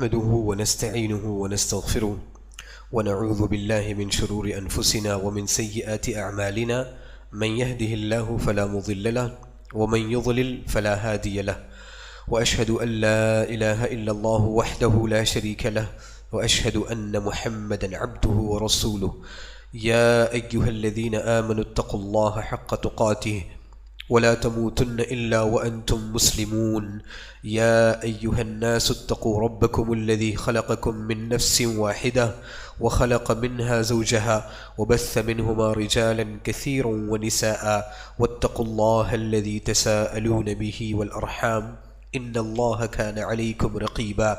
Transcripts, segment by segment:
نحمده ونستعينه ونستغفره ونعوذ بالله من شرور أنفسنا ومن سيئات أعمالنا من يهده الله فلا مضل له ومن يضلل فلا هادي له وأشهد أن لا إله إلا الله وحده لا شريك له وأشهد أن محمدا عبده ورسوله يا أيها الذين آمنوا اتقوا الله حق تقاته ولا تموتن إلا وأنتم مسلمون يا أيها الناس اتقوا ربكم الذي خلقكم من نفس واحدة وخلق منها زوجها وبث منهما رجالا كثيرا ونساء واتقوا الله الذي تساءلون به والأرحام إن الله كان عليكم رقيبا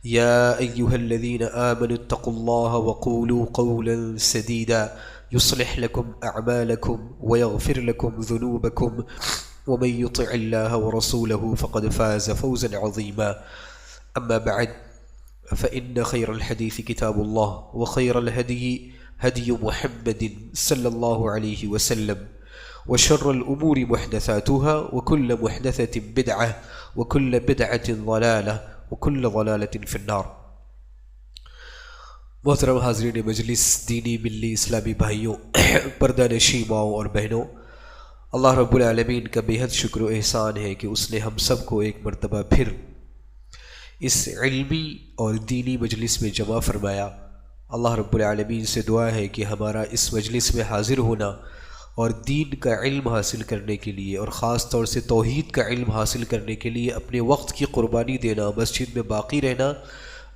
يا أيها الذين آمنوا اتقوا الله وقولوا قولا سديدا يصلح لكم أعمالكم ويغفر لكم ذنوبكم ومن يطع الله ورسوله فقد فاز فوزا عظيما أما بعد فإن خير الحديث كتاب الله وخير الهدي هدي محمد صلى الله عليه وسلم وشر الأمور محدثاتها وكل محدثة بدعة وكل بدعة ضلالة وكل ضلالة في النار. محترم حاضرین مجلس، دینی ملی اسلامی بھائیوں، پردہ نشین ماؤں اور بہنوں، اللہ رب العالمین کا بے حد شکر و احسان ہے کہ اس نے ہم سب کو ایک مرتبہ پھر اس علمی اور دینی مجلس میں جمع فرمایا. اللہ رب العالمین سے دعا ہے کہ ہمارا اس مجلس میں حاضر ہونا اور دین کا علم حاصل کرنے کے لیے اور خاص طور سے توحید کا علم حاصل کرنے کے لیے اپنے وقت کی قربانی دینا، مسجد میں باقی رہنا،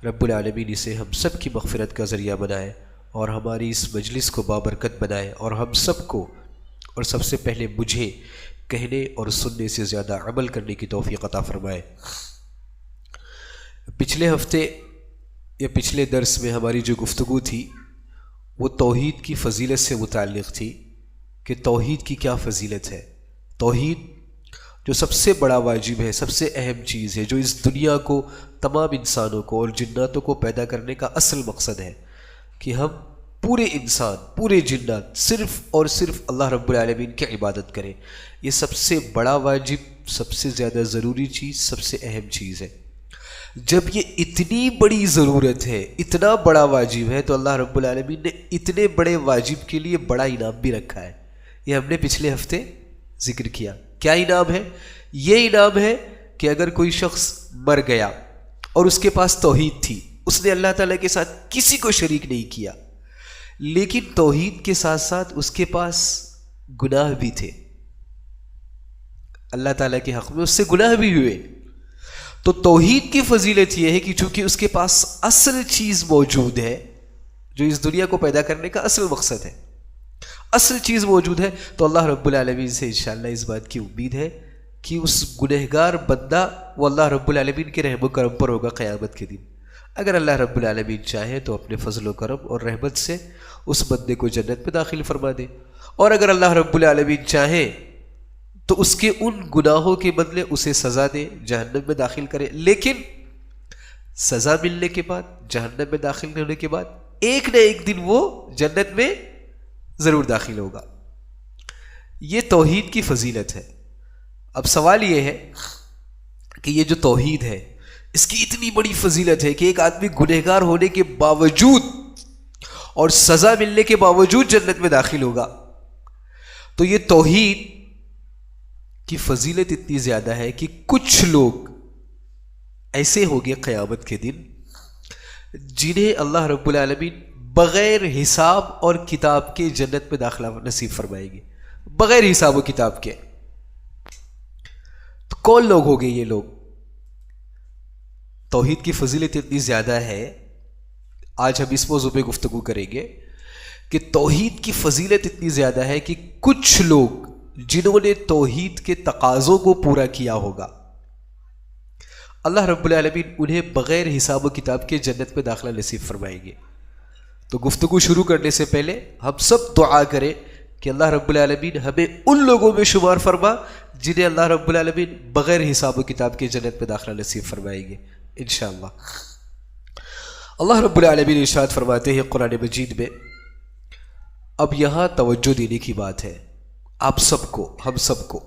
رب العالمین اسے ہم سب کی مغفرت کا ذریعہ بنائے اور ہماری اس مجلس کو بابرکت بنائے اور ہم سب کو اور سب سے پہلے مجھے کہنے اور سننے سے زیادہ عمل کرنے کی توفیق عطا فرمائے. پچھلے ہفتے یا پچھلے درس میں ہماری جو گفتگو تھی وہ توحید کی فضیلت سے متعلق تھی کہ توحید کی کیا فضیلت ہے. توحید جو سب سے بڑا واجب ہے، سب سے اہم چیز ہے، جو اس دنیا کو، تمام انسانوں کو اور جناتوں کو پیدا کرنے کا اصل مقصد ہے کہ ہم پورے انسان، پورے جنات صرف اور صرف اللہ رب العالمین کی عبادت کریں. یہ سب سے بڑا واجب، سب سے زیادہ ضروری چیز، سب سے اہم چیز ہے. جب یہ اتنی بڑی ضرورت ہے، اتنا بڑا واجب ہے، تو اللہ رب العالمین نے اتنے بڑے واجب کے لیے بڑا انعام بھی رکھا ہے. یہ ہم نے پچھلے ہفتے ذکر کیا. کیا انعام ہے؟ یہ انعام ہے کہ اگر کوئی شخص مر گیا اور اس کے پاس توحید تھی، اس نے اللہ تعالیٰ کے ساتھ کسی کو شریک نہیں کیا، لیکن توحید کے ساتھ ساتھ اس کے پاس گناہ بھی تھے، اللہ تعالیٰ کے حق میں اس سے گناہ بھی ہوئے، تو توحید کی فضیلت یہ ہے کہ چونکہ اس کے پاس اصل چیز موجود ہے جو اس دنیا کو پیدا کرنے کا اصل مقصد ہے، اصل چیز موجود ہے، تو اللہ رب العالمین سے انشاءاللہ اس بات کی امید ہے کہ اس گنہگار بندہ وہ اللہ رب العالمین کے رحم و کرم پر ہوگا قیامت کے دن. اگر اللہ رب العالمین چاہے تو اپنے فضل و کرم اور رحمت سے اس بندے کو جنت میں داخل فرما دے، اور اگر اللہ رب العالمین چاہے تو اس کے ان گناہوں کے بدلے اسے سزا دے، جہنم میں داخل کرے. لیکن سزا ملنے کے بعد، جہنم میں داخل ہونے کے بعد ایک نہ ایک دن وہ جنت میں ضرور داخل ہوگا. یہ توحید کی فضیلت ہے. اب سوال یہ ہے کہ یہ جو توحید ہے اس کی اتنی بڑی فضیلت ہے کہ ایک آدمی گنہگار ہونے کے باوجود اور سزا ملنے کے باوجود جنت میں داخل ہوگا، تو یہ توحید کی فضیلت اتنی زیادہ ہے کہ کچھ لوگ ایسے ہوں گے قیامت کے دن جنہیں اللہ رب العالمین بغیر حساب اور کتاب کے جنت میں داخلہ نصیب فرمائیں گے، بغیر حساب و کتاب کے. تو کون لوگ ہوں گے یہ لوگ؟ توحید کی فضیلت اتنی زیادہ ہے، آج ہم اس موضوع پہ گفتگو کریں گے کہ توحید کی فضیلت اتنی زیادہ ہے کہ کچھ لوگ جنہوں نے توحید کے تقاضوں کو پورا کیا ہوگا، اللہ رب العالمین انہیں بغیر حساب و کتاب کے جنت میں داخلہ نصیب فرمائیں گے. تو گفتگو شروع کرنے سے پہلے ہم سب دعا کریں کہ اللہ رب العالمین ہمیں ان لوگوں میں شمار فرما جنہیں اللہ رب العالمین بغیر حساب و کتاب کے جنت میں داخلہ نصیب فرمائیں گے انشاءاللہ. اللہ رب العالمین ارشاد فرماتے ہیں قرآن مجید میں. اب یہاں توجہ دینے کی بات ہے آپ سب کو، ہم سب کو.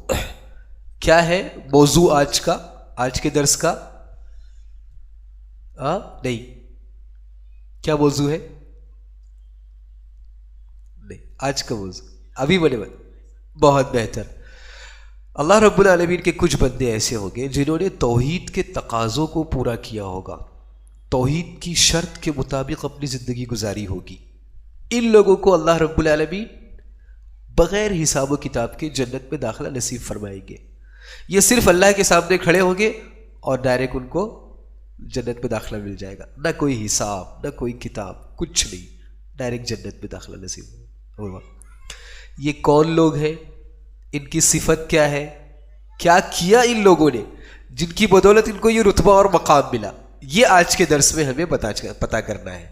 کیا ہے موضوع آج کا، آج کے درس کا؟ نہیں. کیا موضوع ہے؟ نہیں، آج کا موضوع ابھی بنے بہت بہتر. اللہ رب العالمین کے کچھ بندے ایسے ہوں گے جنہوں نے توحید کے تقاضوں کو پورا کیا ہوگا، توحید کی شرط کے مطابق اپنی زندگی گزاری ہوگی. ان لوگوں کو اللہ رب العالمین بغیر حساب و کتاب کے جنت میں داخلہ نصیب فرمائیں گے. یہ صرف اللہ کے سامنے کھڑے ہوں گے اور ڈائریکٹ ان کو جنت میں داخلہ مل جائے گا، نہ کوئی حساب نہ کوئی کتاب، کچھ نہیں، ڈائریکٹ جنت میں داخلہ نصیب ہوگا. یہ کون لوگ ہیں؟ ان کی صفت کیا ہے؟ کیا کیا ان لوگوں نے جن کی بدولت ان کو یہ رتبہ اور مقام ملا؟ یہ آج کے درس میں ہمیں پتا کرنا ہے.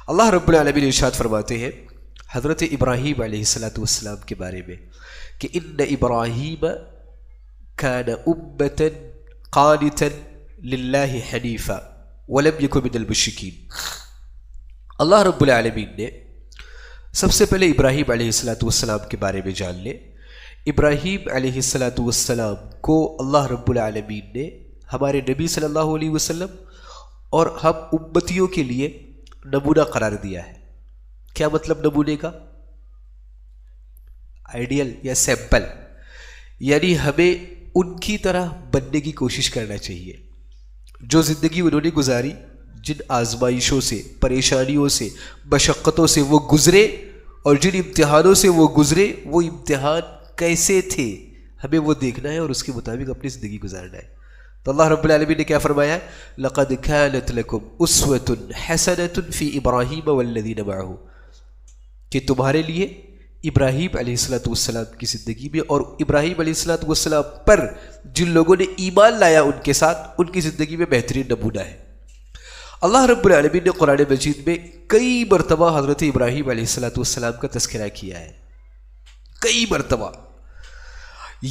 اللہ رب العالمین ارشاد فرماتے ہیں حضرت ابراہیم علیہ السلام کے بارے میں کہ ان ابراہیم کان امۃ قانتا للہ حنیفا ولم یک من المشرکین. اللہ رب العالمین نے سب سے پہلے ابراہیم علیہ السلام کے بارے میں جان لے. ابراہیم علیہ السلام کو اللہ رب العالمین نے ہمارے نبی صلی اللہ علیہ وسلم اور ہم امتیوں کے لیے نمونہ قرار دیا ہے. کیا مطلب نمونے کا؟ آئیڈیل یا سیمپل، یعنی ہمیں ان کی طرح بننے کی کوشش کرنا چاہیے. جو زندگی انہوں نے گزاری، جن آزمائشوں سے، پریشانیوں سے، مشقتوں سے وہ گزرے اور جن امتحانوں سے وہ گزرے، وہ امتحان کیسے تھے ہمیں وہ دیکھنا ہے اور اس کے مطابق اپنی زندگی گزارنا ہے. تو اللہ رب العالمین نے کیا فرمایا ہے؟ لَقَدْ كَانَتْ لَكُمْ أُسْوَةٌ حَسَنَةٌ فِي إِبْرَاهِيمَ وَالَّذِينَ مَعَهُ، کہ تمہارے لیے ابراہیم علیہ السلام کی زندگی میں اور ابراہیم علیہ السلام پر جن لوگوں نے ایمان لایا ان کے ساتھ، ان کی زندگی میں بہترین نمونہ ہے. اللہ رب العالمین نے قرآن مجید میں کئی مرتبہ حضرت ابراہیم علیہ السلام کا تذکرہ کیا ہے، کئی مرتبہ،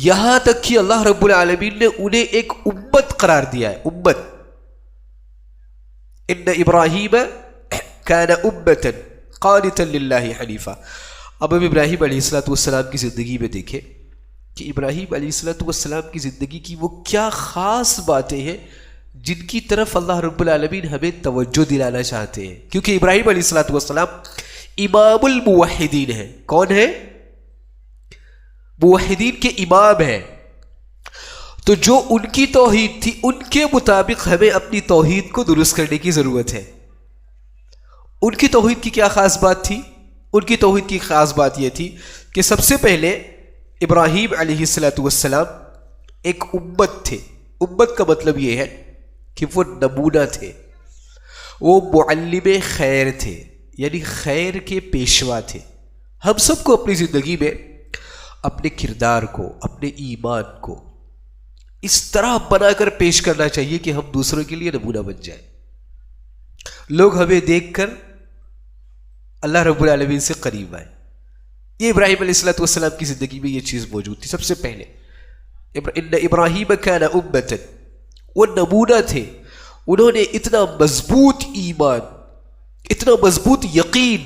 یہاں تک کہ اللہ رب العالمین نے انہیں ایک امت قرار دیا ہے. امت، ان ابراہیم کان امۃ قانتا للہ حنیفا. اب ہم ابراہیم علیہ السلام کی زندگی میں دیکھیں کہ ابراہیم علیہ السلام کی زندگی کی وہ کیا خاص باتیں ہیں جن کی طرف اللہ رب العالمین ہمیں توجہ دلانا چاہتے ہیں. کیونکہ ابراہیم علیہ السلام امام الموحدین ہیں. کون ہے؟ موحدین کے امام ہیں. تو جو ان کی توحید تھی ان کے مطابق ہمیں اپنی توحید کو درست کرنے کی ضرورت ہے. ان کی توحید کی کیا خاص بات تھی؟ ان کی توحید کی خاص بات یہ تھی کہ سب سے پہلے ابراہیم علیہ السلام ایک امت تھے. امت کا مطلب یہ ہے کہ وہ نمونہ تھے، وہ معلم خیر تھے، یعنی خیر کے پیشوا تھے. ہم سب کو اپنی زندگی میں اپنے کردار کو، اپنے ایمان کو اس طرح بنا کر پیش کرنا چاہیے کہ ہم دوسروں کے لیے نمونہ بن جائیں. لوگ ہمیں دیکھ کر اللہ رب العالمین سے قریب آئے. یہ ابراہیم علیہ السلام کی زندگی میں یہ چیز موجود تھی. سب سے پہلے ان ابراہیم کان امۃ، وہ نمونہ تھے. انہوں نے اتنا مضبوط ایمان، اتنا مضبوط یقین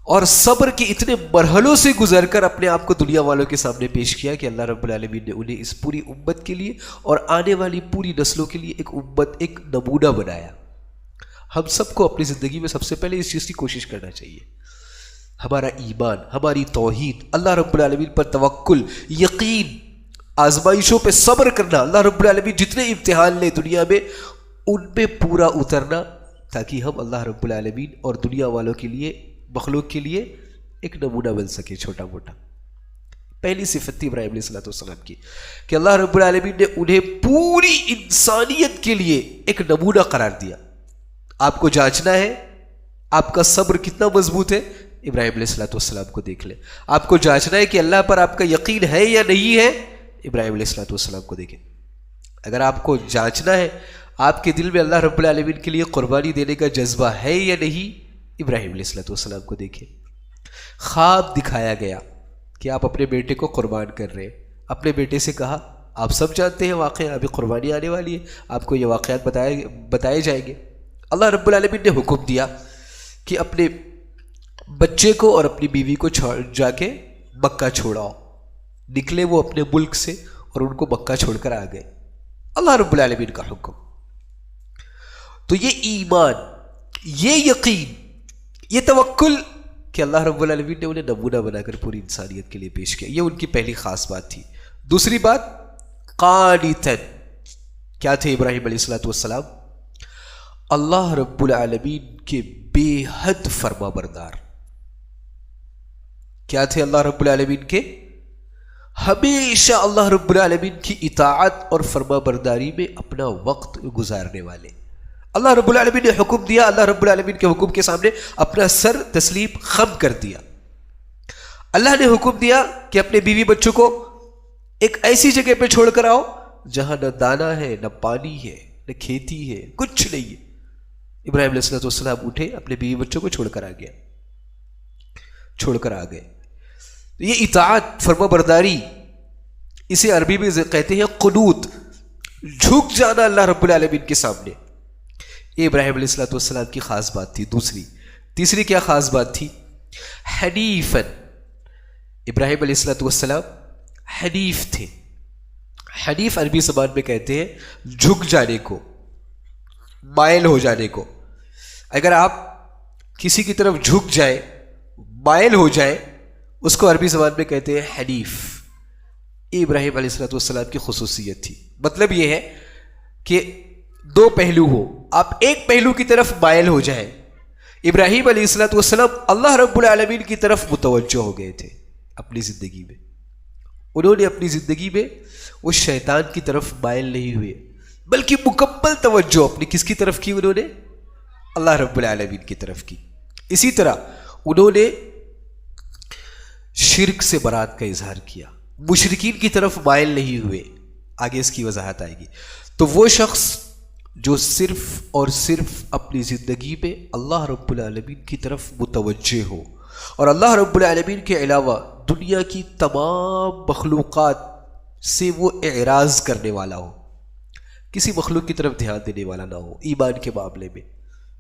اور صبر کے اتنے مرحلوں سے گزر کر اپنے آپ کو دنیا والوں کے سامنے پیش کیا کہ اللہ رب العالمین نے انہیں اس پوری امت کے لیے اور آنے والی پوری نسلوں کے لیے ایک امت، ایک نمونہ بنایا. ہم سب کو اپنی زندگی میں سب سے پہلے اس چیز کی کوشش کرنا چاہیے. ہمارا ایمان، ہماری توحید، اللہ رب العالمین پر توکل، یقین، آزمائشوں پہ صبر کرنا، اللہ رب العالمین جتنے امتحان لے دنیا میں ان پہ پورا اترنا، تاکہ ہم اللہ رب العالمین اور دنیا والوں کے لیے، مخلوق کے لیے ایک نمونہ بن سکے چھوٹا موٹا. پہلی صفت تھی ابراہیم علیہ السلام کی کہ اللہ رب العالمین نے انہیں پوری انسانیت کے لیے ایک نمونہ قرار دیا. آپ کو جانچنا ہے آپ کا صبر کتنا مضبوط ہے، ابراہیم علیہ السلام کو دیکھ لیں. آپ کو جانچنا ہے کہ اللہ پر آپ کا یقین ہے یا نہیں ہے، ابراہیم علیہ السلام کو دیکھیں. اگر آپ کو جانچنا ہے آپ کے دل میں اللہ رب العالمین کے لیے قربانی دینے کا جذبہ ہے یا نہیں، ابراہیم علیہ السلام کو دیکھیں. خواب دکھایا گیا کہ آپ اپنے بیٹے کو قربان کر رہے ہیں. اپنے بیٹے سے کہا آپ سب جانتے ہیں واقعہ ابھی قربانی آنے والی ہے، آپ کو یہ واقعات بتائے جائیں گے. اللہ رب العالمین نے حکم دیا کہ اپنے بچے کو اور اپنی بیوی کو جا کے مکہ چھوڑاؤ. نکلے وہ اپنے ملک سے اور ان کو مکہ چھوڑ کر آ گئے. اللہ رب العالمین کا حکم. تو یہ ایمان، یہ یقین، یہ توکل کہ اللہ رب العالمین نے انہیں نمونہ بنا کر پوری انسانیت کے لیے پیش کیا، یہ ان کی پہلی خاص بات تھی۔ دوسری بات قانتاً، کیا تھے ابراہیم علیہ الصلوۃ والسلام؟ اللہ رب العالمین کے بے حد فرما بردار۔ کیا تھے اللہ رب العالمین کے؟ ہمیشہ اللہ رب العالمین کی اطاعت اور فرما برداری میں اپنا وقت گزارنے والے۔ اللہ رب العالمین نے حکم دیا، اللہ رب العالمین کے حکم کے سامنے اپنا سر تسلیم خم کر دیا۔ اللہ نے حکم دیا کہ اپنے بیوی بچوں کو ایک ایسی جگہ پہ چھوڑ کر آؤ جہاں نہ دانا ہے، نہ پانی ہے، نہ کھیتی ہے، کچھ نہیں ہے۔ ابراہیم علیہ السلام اٹھے، اپنے بیوی بچوں کو چھوڑ کر آ گئے۔ یہ اطاعت، فرما برداری، اسے عربی میں کہتے ہیں قنوت، جھک جانا اللہ رب العالمین کے سامنے۔ یہ ابراہیم علیہ السلام کی خاص بات تھی۔ تیسری کیا خاص بات تھی؟ حنیفاً، ابراہیم علیہ السلام حنیف تھے۔ حنیف عربی زبان میں کہتے ہیں جھک جانے کو، مائل ہو جانے کو۔ اگر آپ کسی کی طرف جھک جائے، مائل ہو جائے، اس کو عربی زبان میں کہتے ہیں حنیف۔ یہ ابراہیم علیہ السلام کی خصوصیت تھی۔ مطلب یہ ہے کہ دو پہلو ہو، آپ ایک پہلو کی طرف مائل ہو جائیں۔ ابراہیم علیہ السلام اللہ رب العالمین کی طرف متوجہ ہو گئے تھے اپنی زندگی میں۔ انہوں نے اپنی زندگی میں وہ شیطان کی طرف مائل نہیں ہوئے، بلکہ مکمل توجہ اپنی کس کی طرف کی؟ انہوں نے اللہ رب العالمین کی طرف کی۔ اسی طرح انہوں نے شرک سے برات کا اظہار کیا، مشرکین کی طرف مائل نہیں ہوئے۔ آگے اس کی وضاحت آئے گی۔ تو وہ شخص جو صرف اور صرف اپنی زندگی میں اللہ رب العالمین کی طرف متوجہ ہو اور اللہ رب العالمین کے علاوہ دنیا کی تمام مخلوقات سے وہ اعراض کرنے والا ہو، کسی مخلوق کی طرف دھیان دینے والا نہ ہو، ایمان کے معاملے میں،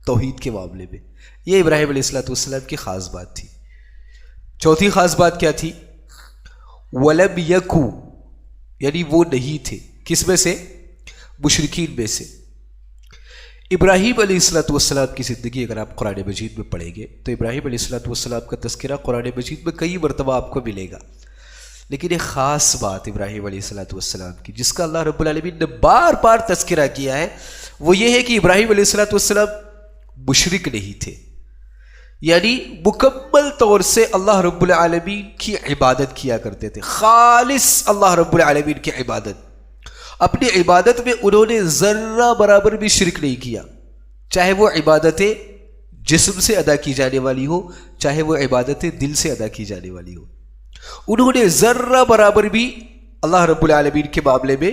توحید کے معاملے میں، یہ ابراہیم علیہ السلام کی خاص بات تھی۔ چوتھی خاص بات کیا تھی؟ وَلَمْ يَكُوا، یعنی وہ نہیں تھے، کس میں سے؟ مشرکین میں سے۔ ابراہیم علیہ السلام کی زندگی اگر آپ قرآن مجید میں پڑھیں گے تو ابراہیم علیہ السلام کا تذکرہ قرآن مجید میں کئی مرتبہ آپ کو ملے گا، لیکن ایک خاص بات ابراہیم علیہ السلام کی جس کا اللہ رب العالمین نے بار بار تذکرہ کیا ہے، وہ یہ ہے کہ ابراہیم علیہ السلام مشرک نہیں تھے، یعنی مکمل طور سے اللہ رب العالمین کی عبادت کیا کرتے تھے، خالص اللہ رب العالمین کی عبادت۔ اپنی عبادت میں انہوں نے ذرہ برابر بھی شرک نہیں کیا، چاہے وہ عبادتیں جسم سے ادا کی جانے والی ہو، چاہے وہ عبادتیں دل سے ادا کی جانے والی ہو۔ انہوں نے ذرہ برابر بھی اللہ رب العالمین کے معاملے میں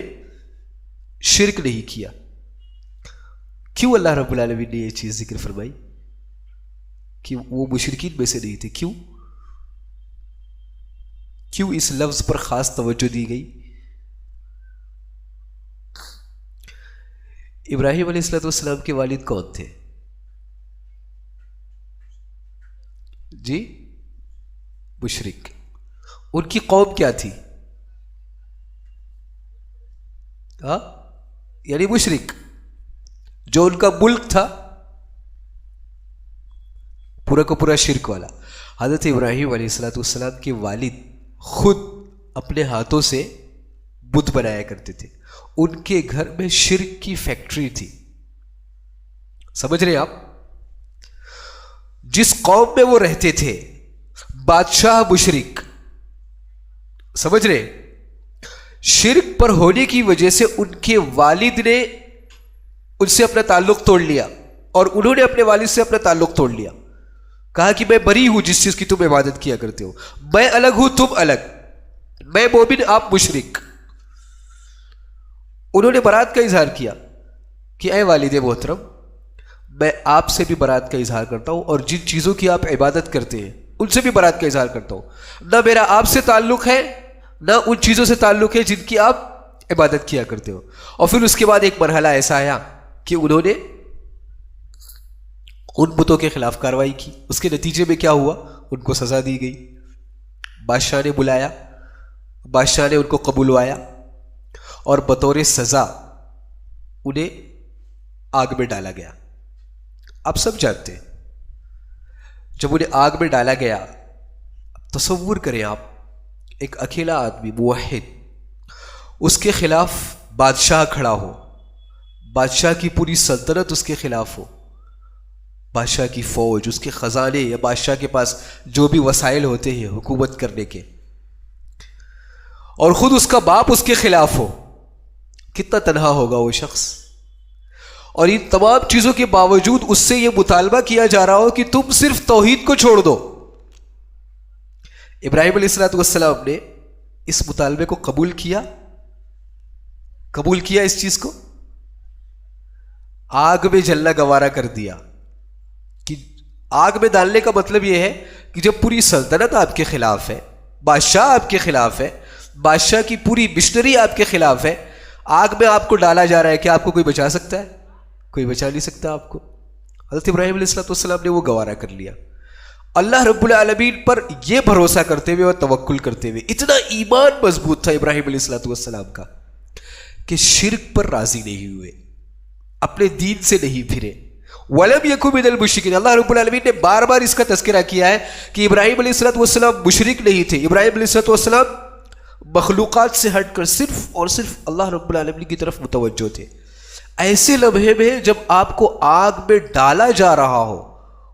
شرک نہیں کیا۔ کیوں اللہ رب العالمین نے یہ چیز ذکر فرمائی کہ وہ مشرکین میں سے نہیں تھے؟ کیوں اس لفظ پر خاص توجہ دی گئی؟ ابراہیم علیہ السلام کے والد کون تھے؟ جی، مشرک۔ ان کی قوم کیا تھی؟ یعنی مشرک۔ جو ان کا ملک تھا پورا کا پورا شرک والا۔ حضرت ابراہیم علیہ السلام کے والد خود اپنے ہاتھوں سے بت بنایا کرتے تھے، ان کے گھر میں شرک کی فیکٹری تھی۔ سمجھ رہے آپ؟ جس قوم میں وہ رہتے تھے بادشاہ مشرک، سمجھ رہے؟ شرک پر ہونے کی وجہ سے ان کے والد نے ان سے اپنا تعلق توڑ لیا اور انہوں نے اپنے والد سے اپنا تعلق توڑ لیا۔ کہا کہ میں بری ہوں جس چیز کی تم عبادت کیا کرتے ہو، میں الگ ہوں تم الگ، میں مومن آپ مشرک۔ انہوں نے برات کا اظہار کیا کہ اے والد محترم، میں آپ سے بھی برات کا اظہار کرتا ہوں اور جن چیزوں کی آپ عبادت کرتے ہیں ان سے بھی برات کا اظہار کرتا ہوں۔ نہ میرا آپ سے تعلق ہے نہ ان چیزوں سے تعلق ہے جن کی آپ عبادت کیا کرتے ہو۔ اور پھر اس کے بعد ایک مرحلہ ایسا آیا کہ انہوں نے ان بتوں کے خلاف کارروائی کی۔ اس کے نتیجے میں کیا ہوا؟ ان کو سزا دی گئی۔ بادشاہ نے بلایا، بادشاہ نے ان کو قبولوایا اور بطور سزا انہیں آگ میں ڈالا گیا۔ آپ سب جانتے ہیں جب انہیں آگ میں ڈالا گیا، تصور کریں آپ، ایک اکیلا آدمی موحد، اس کے خلاف بادشاہ کھڑا ہو، بادشاہ کی پوری سلطنت اس کے خلاف ہو، بادشاہ کی فوج، اس کے خزانے یا بادشاہ کے پاس جو بھی وسائل ہوتے ہیں حکومت کرنے کے، اور خود اس کا باپ اس کے خلاف ہو، کتنا تنہا ہوگا وہ شخص. اور ان تمام چیزوں کے باوجود اس سے یہ مطالبہ کیا جا رہا ہو کہ تم صرف توحید کو چھوڑ دو. ابراہیم علیہ السلام نے اس مطالبے کو قبول کیا اس چیز کو، آگ میں جلنا گوارا کر دیا. کہ آگ میں ڈالنے کا مطلب یہ ہے کہ جب پوری سلطنت آپ کے خلاف ہے، بادشاہ آپ کے خلاف ہے، بادشاہ کی پوری مشنری آپ کے خلاف ہے، آگ میں آپ کو ڈالا جا رہا ہے، کہ آپ کو کوئی بچا سکتا ہے؟ کوئی بچا نہیں سکتا آپ کو. حضرت ابراہیم علیہ السلام نے وہ گوارا کر لیا، اللہ رب العالمین پر یہ بھروسہ کرتے ہوئے اور توکل کرتے ہوئے. اتنا ایمان مضبوط تھا ابراہیم علیہ السلام کا کہ شرک پر راضی نہیں ہوئے، اپنے دین سے نہیں پھرے. وَلَمْ يَكُنْ مِنَ الْمُشْرِكِينَ. اللہ رب العالمین نے بار بار اس کا تذکرہ کیا ہے کہ ابراہیم علیہ السلام مشرک نہیں تھے. ابراہیم علیہ السلام مخلوقات سے ہٹ کر صرف اور صرف اللہ رب العالمین کی طرف متوجہ تھے. ایسے لمحے میں جب آپ کو آگ میں ڈالا جا رہا ہو،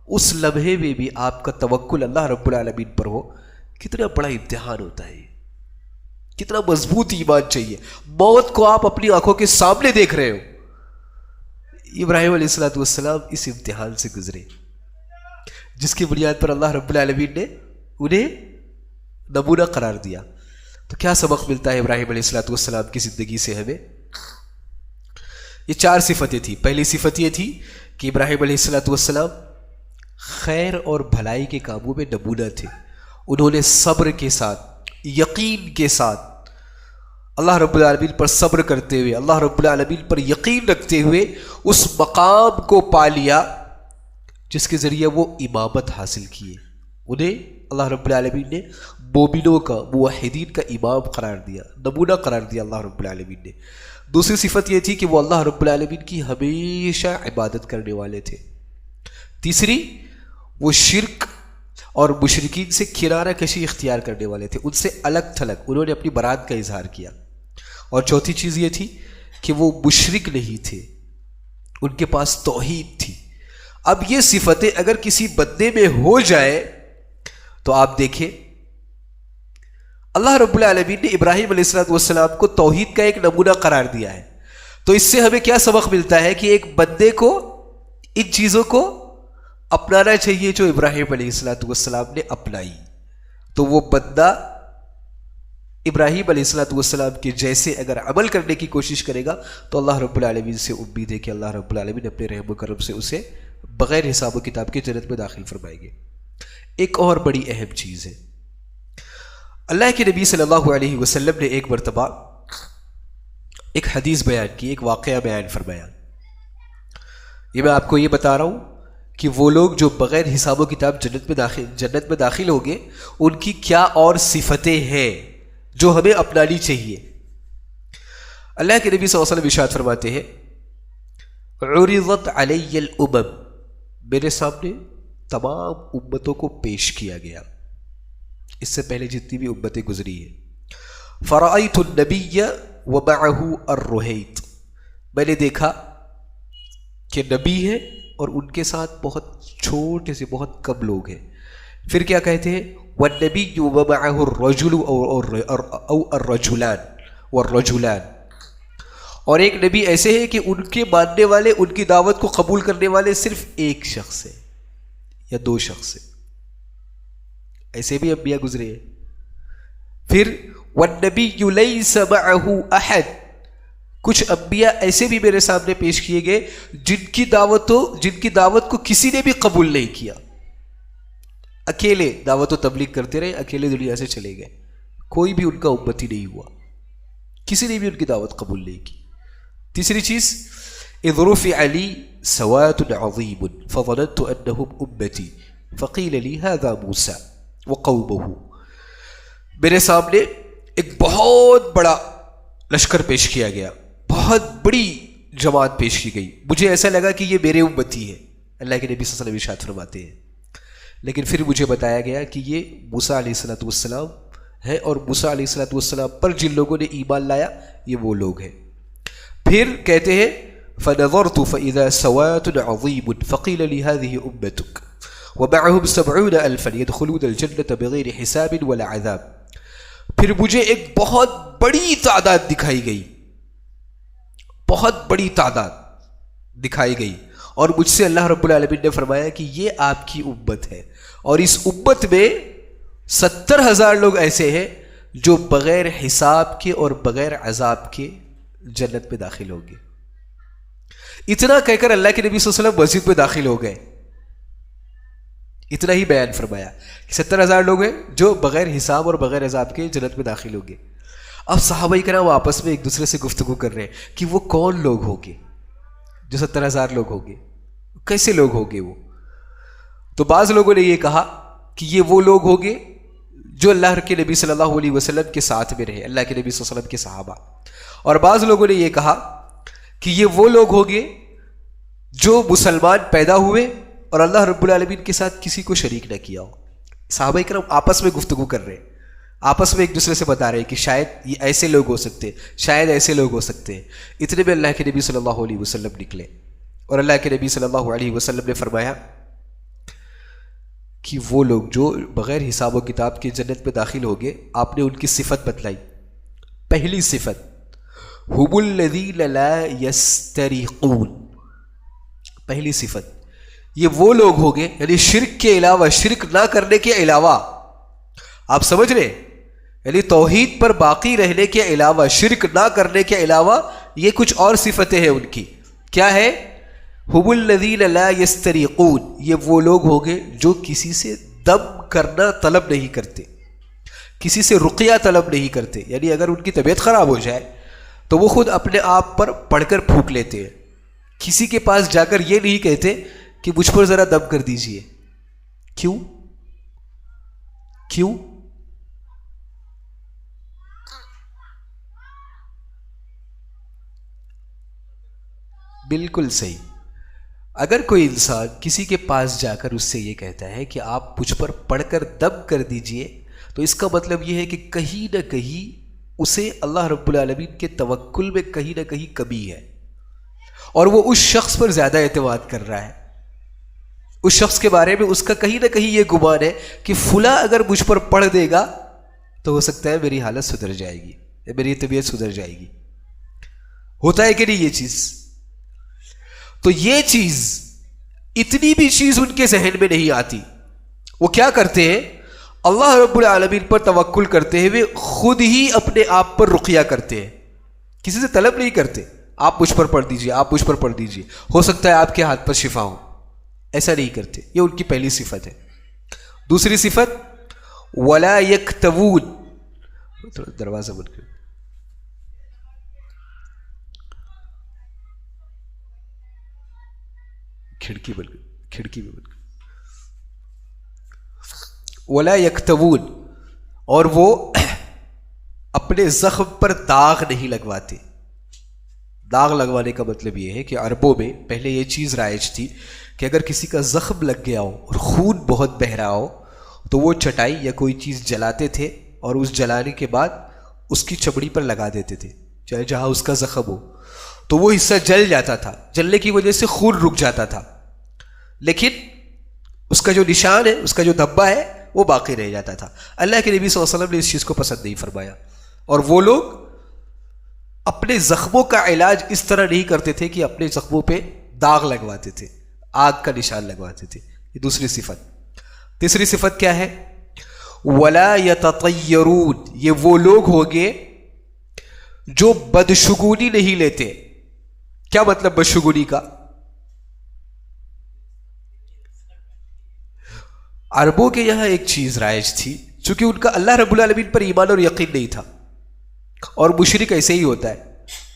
اس لمحے میں بھی آپ کا توکل اللہ رب العالمین پر ہو، کتنا بڑا امتحان ہوتا ہے، کتنا مضبوط ایمان چاہیے. موت کو آپ اپنی آنکھوں کے سامنے دیکھ رہے ہو. ابراہیم علیہ السلام اس امتحان سے گزرے جس کی بنیاد پر اللہ رب العالمین نے انہیں نمونہ قرار دیا. تو کیا سبق ملتا ہے ابراہیم علیہ السلام کی زندگی سے ہمیں؟ یہ 4 صفتیں تھیں. پہلی صفت یہ تھی کہ ابراہیم علیہ السلام خیر اور بھلائی کے کاموں میں نمونہ تھے. انہوں نے صبر کے ساتھ، یقین کے ساتھ، اللہ رب العالمین پر صبر کرتے ہوئے، اللہ رب العالمین پر یقین رکھتے ہوئے اس مقام کو پا لیا جس کے ذریعے وہ امامت حاصل کیے. انہیں اللہ رب العالمین نے مومنوں کا، موحدین کا امام قرار دیا، نمونہ قرار دیا اللہ رب العالمین نے. دوسری صفت یہ تھی کہ وہ اللہ رب العالمین کی ہمیشہ عبادت کرنے والے تھے. تیسری، وہ شرک اور مشرکین سے کنارہ کشی اختیار کرنے والے تھے، ان سے الگ تھلگ انہوں نے اپنی برات کا اظہار کیا. اور چوتھی چیز یہ تھی کہ وہ مشرک نہیں تھے، ان کے پاس توحید تھی. اب یہ صفتیں اگر کسی بندے میں ہو جائے تو آپ دیکھیں اللہ رب العالمین نے ابراہیم علیہ السلام کو توحید کا ایک نمونہ قرار دیا ہے. تو اس سے ہمیں کیا سبق ملتا ہے کہ ایک بندے کو ان چیزوں کو اپنانا چاہیے جو ابراہیم علیہ السلام نے اپنائی. تو وہ بندہ ابراہیم علیہ السلام کے جیسے اگر عمل کرنے کی کوشش کرے گا تو اللہ رب العالمین سے امید ہے کہ اللہ رب العالمین اپنے رحم و کرم سے اسے بغیر حساب و کتاب کے جنت میں داخل فرمائیں گے. ایک اور بڑی اہم چیز ہے، اللہ کے نبی صلی اللہ علیہ وسلم نے ایک مرتبہ ایک حدیث بیان کی، ایک واقعہ بیان فرمایا. یہ میں آپ کو یہ بتا رہا ہوں کہ وہ لوگ جو بغیر حساب و کتاب جنت میں داخل ہوں گے، ان کی کیا اور صفتیں ہیں جو ہمیں اپنانی چاہیے. اللہ کے نبی صلی اللہ علیہ وسلم ارشاد فرماتے ہیں، عرضت علی الامم، میرے سامنے تمام امتوں کو پیش کیا گیا، اس سے پہلے جتنی بھی امتیں گزری ہیں. فرأیت النبی ومعہ الرہیت، میں نے دیکھا کہ نبی ہے اور ان کے ساتھ بہت چھوٹے سے بہت کم لوگ ہیں. پھر کیا کہتے ہیں، والنبی ومعہ الرجل او الرجلان والرجلان، اور ایک نبی ایسے ہیں کہ ان کے ماننے والے، ان کی دعوت کو قبول کرنے والے صرف ایک شخص ہے یا 2 شخص ہے. ایسے بھی انبیاء گزرے ہیں. پھر والنبی لیس معہ احد، کچھ انبیاء ایسے بھی میرے سامنے پیش کیے گئے جن کی دعوت کو کسی نے بھی قبول نہیں کیا، اکیلے دعوت و تبلیغ کرتے رہے، اکیلے دنیا سے چلے گئے، کوئی بھی ان کا امتی نہیں ہوا، کسی نے بھی ان کی دعوت قبول نہیں کی. تیسری چیز، اذ رفع لی سواد عظیم فظننت انہم امتی فقیل لی ھذا موسیٰ وقومہ، میرے سامنے ایک بہت بڑا لشکر پیش کیا گیا، بہت بڑی جماعت پیش کی گئی، مجھے ایسا لگا کہ یہ میرے امتی ہے، اللہ کے نبی صلی اللہ علیہ وسلم ارشاد فرماتے ہیں. لیکن پھر مجھے بتایا گیا کہ یہ موسیٰ علیہ الصلوۃ والسلام ہے، اور موسیٰ علیہ الصلوۃ والسلام پر جن لوگوں نے ایمان لایا یہ وہ لوگ ہیں. پھر کہتے ہیں فَنَظَرْتُ فَإِذَا سَوَاتٌ عَظِيمٌ فَقِيلَ لِي هَذِهِ أُمَّتُكَ وَمَعَهُمْ 70 أَلْفًا يَدْخُلُونَ الْجَنَّةَ بِغَيْرِ حِسَابٍ وَلَا عَذَابٍ. پھر مجھے ایک بہت بڑی تعداد دکھائی گئی، بہت بڑی تعداد دکھائی گئی، اور مجھ سے اللہ رب العالمین نے فرمایا کہ یہ آپ کی امت ہے، اور اس امت میں 70,000 لوگ ایسے ہیں جو بغیر حساب کے اور بغیر عذاب کے جنت میں داخل ہوں گے. اتنا کہہ کر اللہ کے نبی صلی اللہ علیہ وسلم مسجد میں داخل ہو گئے. اتنا ہی بیان فرمایا کہ 70,000 لوگ ہیں جو بغیر حساب اور بغیر عذاب کے جنت میں داخل ہوں گے. اب صحابہ کرام آپس میں ایک دوسرے سے گفتگو کر رہے ہیں کہ وہ کون لوگ ہوں گے جو 70,000 لوگ ہوں گے، کیسے لوگ ہوں گے وہ. تو بعض لوگوں نے یہ کہا کہ یہ وہ لوگ ہوں گے جو اللہ کے نبی صلی اللہ علیہ وسلم کے ساتھ میں رہے، اللہ کے نبی صلی اللہ علیہ وسلم کے صحابہ. اور بعض لوگوں نے یہ کہا کہ یہ وہ لوگ ہوں گے جو مسلمان پیدا ہوئے اور اللہ رب العالمین کے ساتھ کسی کو شریک نہ کیا ہو. صحابہ کرام آپس میں گفتگو کر رہے ہیں، آپس میں ایک دوسرے سے بتا رہے ہیں کہ شاید یہ ایسے لوگ ہو سکتے ہیں، شاید ایسے لوگ ہو سکتے ہیں. اتنے میں اللہ کے نبی صلی اللہ علیہ وسلم نکلے، اور اللہ کے نبی صلی اللہ علیہ وسلم نے فرمایا کہ وہ لوگ جو بغیر حساب و کتاب کے جنت میں داخل ہو گئے، آپ نے ان کی صفت بتلائی. پہلی صفت ہم الذین لا یستریقون، پہلی صفت یہ وہ لوگ ہوں گے، یعنی شرک کے علاوہ، شرک نہ کرنے کے علاوہ، آپ سمجھ رہے، یعنی توحید پر باقی رہنے کے علاوہ، شرک نہ کرنے کے علاوہ یہ کچھ اور صفتیں ہیں ان کی. کیا ہے؟ ہم الذین لا یستریقون، یہ وہ لوگ ہوں گے جو کسی سے دم کرنا طلب نہیں کرتے، کسی سے رقیہ طلب نہیں کرتے. یعنی اگر ان کی طبیعت خراب ہو جائے تو وہ خود اپنے آپ پر پڑھ کر پھونک لیتے ہیں، کسی کے پاس جا کر یہ نہیں کہتے کہ مجھ پر ذرا دم کر دیجئے. کیوں؟ کیوں؟ بالکل صحیح. اگر کوئی انسان کسی کے پاس جا کر اس سے یہ کہتا ہے کہ آپ مجھ پر پڑھ کر دم کر دیجئے، تو اس کا مطلب یہ ہے کہ کہیں نہ کہیں اسے اللہ رب العالمین کے توکل میں کہیں نہ کہیں کمی ہے، اور وہ اس شخص پر زیادہ اعتماد کر رہا ہے. اس شخص کے بارے میں اس کا کہیں نہ کہیں یہ گمان ہے کہ فلاں اگر مجھ پر پڑھ دے گا تو ہو سکتا ہے میری حالت سدھر جائے گی، میری طبیعت سدھر جائے گی. ہوتا ہے کہ نہیں یہ چیز؟ تو یہ چیز، اتنی بھی چیز ان کے ذہن میں نہیں آتی. وہ کیا کرتے ہیں؟ اللہ رب العالمین پر توکل کرتے ہوئے خود ہی اپنے آپ پر رقیہ کرتے ہیں، کسی سے طلب نہیں کرتے آپ مجھ پر پڑھ دیجئے، آپ مجھ پر پڑھ دیجئے، ہو سکتا ہے آپ کے ہاتھ پر شفا ہو. ایسا نہیں کرتے. یہ ان کی پہلی صفت ہے. دوسری صفت ولا یکتوون، دروازہ بند کر، کھڑکی بند کر، کھڑکی بھی بند کر. ولا یکتوون، اور وہ اپنے زخم پر داغ نہیں لگواتے. داغ لگوانے کا مطلب یہ ہے کہ عربوں میں پہلے یہ چیز رائج تھی کہ اگر کسی کا زخم لگ گیا ہو اور خون بہت بہہ رہا ہو تو وہ چٹائی یا کوئی چیز جلاتے تھے، اور اس جلانے کے بعد اس کی چمڑی پر لگا دیتے تھے، چاہے جہاں اس کا زخم ہو، تو وہ حصہ جل جاتا تھا. جلنے کی وجہ سے خون رک جاتا تھا، لیکن اس کا جو نشان ہے، اس کا جو دھبا ہے، وہ باقی رہ جاتا تھا. اللہ کے نبی صلی اللہ علیہ وسلم نے اس چیز کو پسند نہیں فرمایا، اور وہ لوگ اپنے زخموں کا علاج اس طرح نہیں کرتے تھے کہ اپنے زخموں پہ داغ لگواتے تھے، آگ کا نشان لگواتے تھے. یہ دوسری صفت. تیسری صفت کیا ہے؟ ولا یتطیرون، یہ وہ لوگ ہوں گے جو بدشگونی نہیں لیتے. کیا مطلب بدشگونی کا؟ عربوں کے یہاں ایک چیز رائج تھی، چونکہ ان کا اللہ رب العالمین پر ایمان اور یقین نہیں تھا، اور مشرک ایسے ہی ہوتا ہے.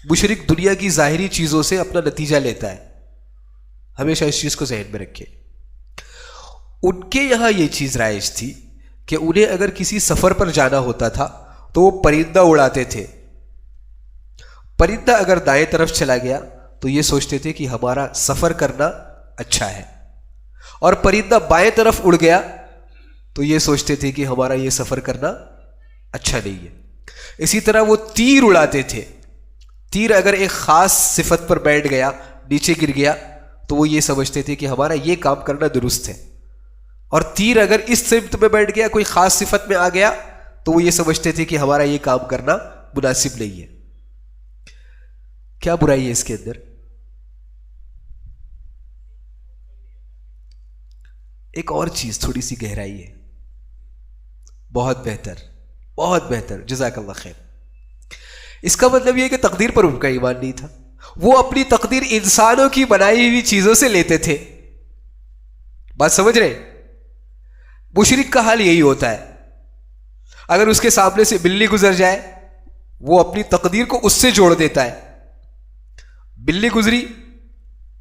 مشرک دنیا کی ظاہری چیزوں سے اپنا نتیجہ لیتا ہے. ہمیشہ اس چیز کو ذہن میں رکھیں. ان کے یہاں یہ چیز رائج تھی کہ انہیں اگر کسی سفر پر جانا ہوتا تھا تو وہ پرندہ اڑاتے تھے. پرندہ اگر دائیں طرف چلا گیا تو یہ سوچتے تھے کہ ہمارا سفر کرنا اچھا ہے، اور پرندہ بائیں طرف اڑ گیا تو یہ سوچتے تھے کہ ہمارا یہ سفر کرنا اچھا نہیں ہے. اسی طرح وہ تیر اڑاتے تھے. تیر اگر ایک خاص صفت پر بیٹھ گیا, نیچے گر گیا, تو وہ یہ سمجھتے تھے کہ ہمارا یہ کام کرنا درست ہے. اور تیر اگر اس سمت میں بیٹھ گیا, کوئی خاص صفت میں آ گیا, تو وہ یہ سمجھتے تھے کہ ہمارا یہ کام کرنا مناسب نہیں ہے. کیا برائی ہے اس کے اندر؟ ایک اور چیز, تھوڑی سی گہرائی ہے. بہت بہتر, بہت بہتر, جزاک اللہ خیر. اس کا مطلب یہ کہ تقدیر پر ان کا ایمان نہیں تھا. وہ اپنی تقدیر انسانوں کی بنائی ہوئی چیزوں سے لیتے تھے. بات سمجھ رہے؟ مشرک کا حال یہی ہوتا ہے. اگر اس کے سامنے سے بلی گزر جائے, وہ اپنی تقدیر کو اس سے جوڑ دیتا ہے. بلی گزری,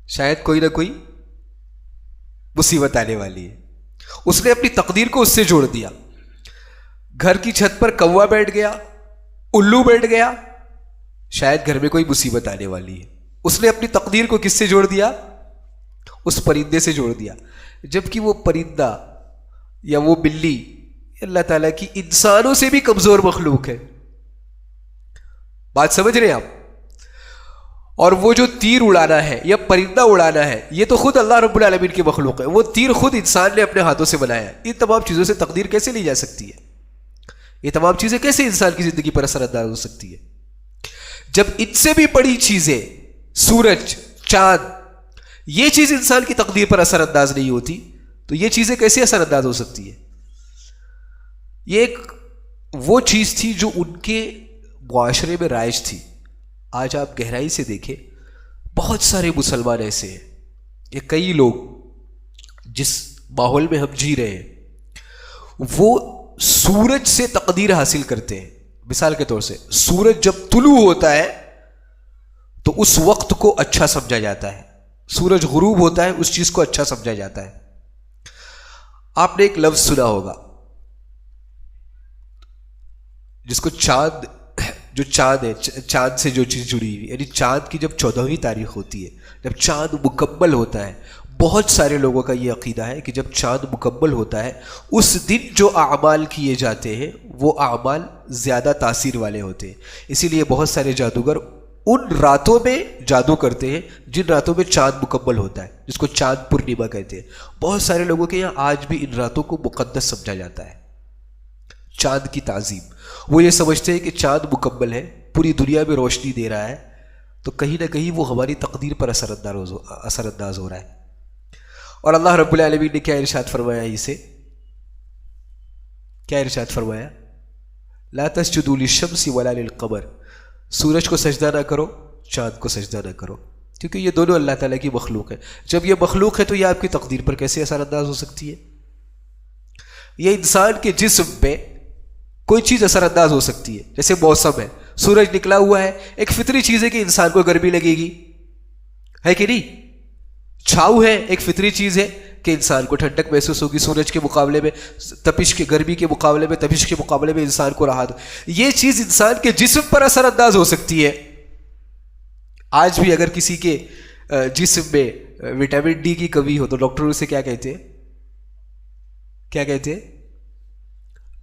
شاید کوئی نہ کوئی مصیبت آنے والی ہے, اس نے اپنی تقدیر کو اس سے جوڑ دیا. گھر کی چھت پر کوا بیٹھ گیا, الو بیٹھ گیا, شاید گھر میں کوئی مصیبت آنے والی ہے. اس نے اپنی تقدیر کو کس سے جوڑ دیا؟ اس پرندے سے جوڑ دیا. جبکہ وہ پرندہ یا وہ بلی اللہ تعالیٰ کی انسانوں سے بھی کمزور مخلوق ہے. بات سمجھ رہے ہیں آپ؟ اور وہ جو تیر اڑانا ہے یا پرندہ اڑانا ہے, یہ تو خود اللہ رب العالمین کی مخلوق ہے. وہ تیر خود انسان نے اپنے ہاتھوں سے بنایا ہے. ان تمام چیزوں سے تقدیر کیسے لی جا سکتی ہے؟ یہ تمام چیزیں کیسے انسان کی زندگی پر اثر انداز ہو سکتی ہے؟ جب ان سے بھی بڑی چیزیں, سورج, چاند, یہ چیز انسان کی تقدیر پر اثر انداز نہیں ہوتی, تو یہ چیزیں کیسے اثر انداز ہو سکتی ہے؟ یہ ایک وہ چیز تھی جو ان کے معاشرے میں رائج تھی. آج آپ گہرائی سے دیکھیں, بہت سارے مسلمان ایسے ہیں, یہ کئی لوگ جس ماحول میں ہم جی رہے ہیں, وہ سورج سے تقدیر حاصل کرتے ہیں. مثال کے طور سے سورج جب طلوع ہوتا ہے تو اس وقت کو اچھا سمجھا جاتا ہے. سورج غروب ہوتا ہے, اس چیز کو اچھا سمجھا جاتا ہے. آپ نے ایک لفظ سنا ہوگا جس کو چاند, جو چاند ہے, چاند سے جو چیز جڑی ہوئی, یعنی چاند کی جب 14ویں تاریخ ہوتی ہے, جب چاند مکمل ہوتا ہے, بہت سارے لوگوں کا یہ عقیدہ ہے کہ جب چاند مکمل ہوتا ہے, اس دن جو اعمال کیے جاتے ہیں وہ اعمال زیادہ تاثیر والے ہوتے ہیں. اسی لیے بہت سارے جادوگر ان راتوں میں جادو کرتے ہیں جن راتوں میں چاند مکمل ہوتا ہے, جس کو چاند پورنیما کہتے ہیں. بہت سارے لوگوں کے یہاں آج بھی ان راتوں کو مقدس سمجھا جاتا ہے, چاند کی تعظیم. وہ یہ سمجھتے ہیں کہ چاند مکمل ہے, پوری دنیا میں روشنی دے رہا ہے, تو کہیں نہ کہیں وہ ہماری تقدیر پر اثر انداز ہو رہا ہے. اور اللہ رب العالمین نے کیا ارشاد فرمایا اسے؟ کیا ارشاد فرمایا؟ لا تسجدوا للشمس ولا للقمر, سورج کو سجدہ نہ کرو, چاند کو سجدہ نہ کرو, کیونکہ یہ دونوں اللہ تعالیٰ کی مخلوق ہے. جب یہ مخلوق ہے تو یہ آپ کی تقدیر پر کیسے اثر انداز ہو سکتی ہے؟ یہ انسان کے جسم پہ کوئی چیز اثر انداز ہو سکتی ہے, جیسے موسم ہے, سورج نکلا ہوا ہے, ایک فطری چیز ہے کہ انسان کو گرمی لگے گی, ہے کہ نہیں؟ چھاؤ ہے, ایک فطری چیز ہے کہ انسان کو ٹھنڈک محسوس ہوگی سورج کے مقابلے میں, تپش کے, گرمی کے مقابلے میں, تپش کے مقابلے میں انسان کو راحت. یہ چیز انسان کے جسم پر اثر انداز ہو سکتی ہے. آج بھی اگر کسی کے جسم میں وٹامن ڈی کی کمی ہو تو ڈاکٹر اسے کیا کہتے ہیں؟ کیا کہتے ہیں؟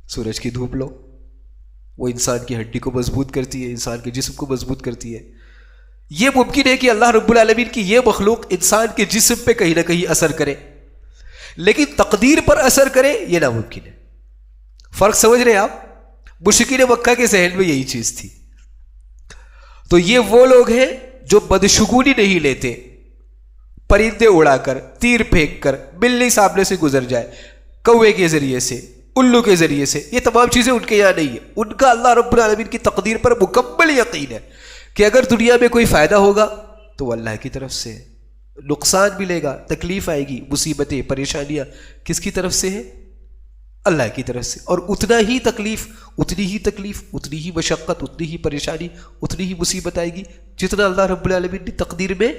سورج کی دھوپ لو. وہ انسان کی ہڈی کو مضبوط کرتی ہے, انسان کے جسم کو مضبوط کرتی ہے. یہ ممکن ہے کہ اللہ رب العالمین کی یہ مخلوق انسان کے جسم پہ کہیں نہ کہیں اثر کرے, لیکن تقدیر پر اثر کرے یہ ناممکن ہے. فرق سمجھ رہے ہیں آپ؟ مشرکین مکہ کے ذہن میں یہی چیز تھی. تو یہ وہ لوگ ہیں جو بدشگونی نہیں لیتے, پرندے اڑا کر, تیر پھینک کر, بلی سامنے سے گزر جائے, کوے کے ذریعے سے, الو کے ذریعے سے, یہ تمام چیزیں ان کے یہاں نہیں ہے. ان کا اللہ رب العالمین کی تقدیر پر مکمل یقین ہے کہ اگر دنیا میں کوئی فائدہ ہوگا تو وہ اللہ کی طرف سے ہے, نقصان ملے گا, تکلیف آئے گی, مصیبتیں, پریشانیاں کس کی طرف سے ہے؟ اللہ کی طرف سے. اور اتنا ہی تکلیف, اتنی ہی مشقت, اتنی ہی پریشانی, اتنی ہی مصیبت آئے گی جتنا اللہ رب العالمین نے تقدیر میں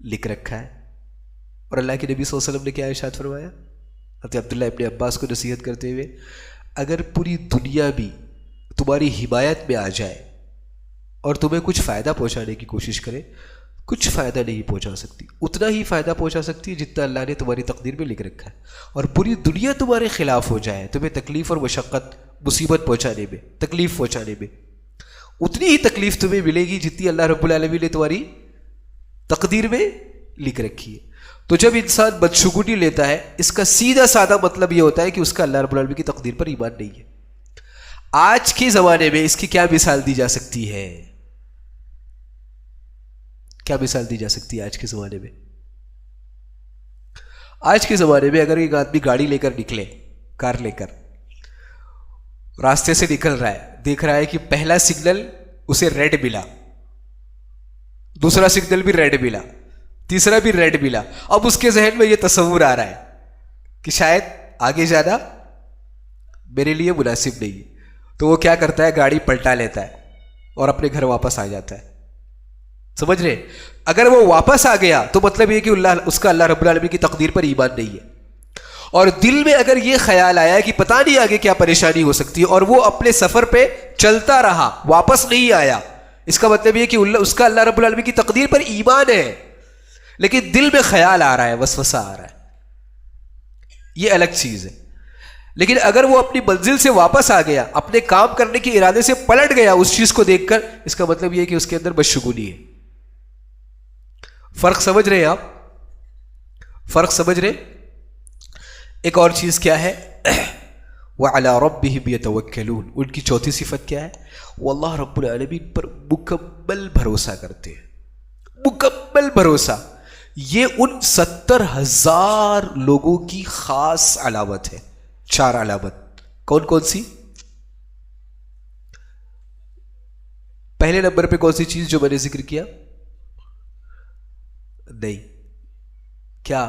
لکھ رکھا ہے. اور اللہ کے نبی صلی اللہ علیہ وسلم نے کیا ارشاد فرمایا؟ حضرت عبداللہ ابن عباس کو نصیحت کرتے ہوئے, اگر پوری دنیا بھی تمہاری حمایت میں آ جائے اور تمہیں کچھ فائدہ پہنچانے کی کوشش کرے کچھ فائدہ نہیں پہنچا سکتی. اتنا ہی فائدہ پہنچا سکتی ہے جتنا اللہ نے تمہاری تقدیر میں لکھ رکھا ہے. اور پوری دنیا تمہارے خلاف ہو جائے تمہیں تکلیف اور مشقت مصیبت پہنچانے میں, تکلیف پہنچانے میں, اتنی ہی تکلیف تمہیں ملے گی جتنی اللہ رب العالمین نے تمہاری تقدیر میں لکھ رکھی ہے. تو جب انسان بدشگونی لیتا ہے, اس کا سیدھا سادہ مطلب یہ ہوتا ہے کہ اس کا اللہ رب العالمین کی تقدیر پر ایمان نہیں ہے. آج کے زمانے میں اس کی کیا مثال دی جا سکتی ہے؟ کیا مثال دی جا سکتی ہے آج کے زمانے میں؟ آج کے زمانے میں اگر ایک آدمی گاڑی لے کر نکلے, کار لے کر راستے سے نکل رہا ہے, دیکھ رہا ہے کہ پہلا سگنل اسے ریڈ ملا, دوسرا سگنل بھی ریڈ ملا, تیسرا بھی ریڈ ملا. اب اس کے ذہن میں یہ تصور آ رہا ہے کہ شاید آگے جانا میرے لیے مناسب نہیں ہے. تو وہ کیا کرتا ہے, گاڑی پلٹا لیتا ہے اور اپنے گھر واپس آ جاتا ہے. سمجھ رہے؟ اگر وہ واپس آ گیا تو مطلب یہ کہ اس کا اللہ رب العالمین کی تقدیر پر ایمان نہیں ہے. اور دل میں اگر یہ خیال آیا کہ پتہ نہیں آگے کیا پریشانی ہو سکتی ہے, اور وہ اپنے سفر پہ چلتا رہا, واپس نہیں آیا, اس کا مطلب یہ کہ اس کا اللہ رب العالمین کی تقدیر پر ایمان ہے, لیکن دل میں خیال آ رہا ہے, وسوسہ آ رہا ہے, یہ الگ چیز ہے. لیکن اگر وہ اپنی منزل سے واپس آ گیا, اپنے کام کرنے کے ارادے سے پلٹ گیا اس چیز کو دیکھ کر, اس کا مطلب یہ کہ اس کے اندر بدشگونی ہے. فرق سمجھ رہے ہیں آپ؟ فرق سمجھ رہے؟ ایک اور چیز کیا ہے, وَعَلَىٰ رَبِّهِمْ يَتَوَكَّلُونَ, ان کی چوتھی صفت کیا ہے؟ وہ اللہ رب العالمین پر مکمل بھروسہ کرتے ہیں. مکمل بھروسہ, یہ ان 70,000 لوگوں کی خاص علامت ہے. 4 علامت کون کون سی؟ پہلے نمبر پہ کون سی چیز جو میں نے ذکر کیا؟ نہیں, کیا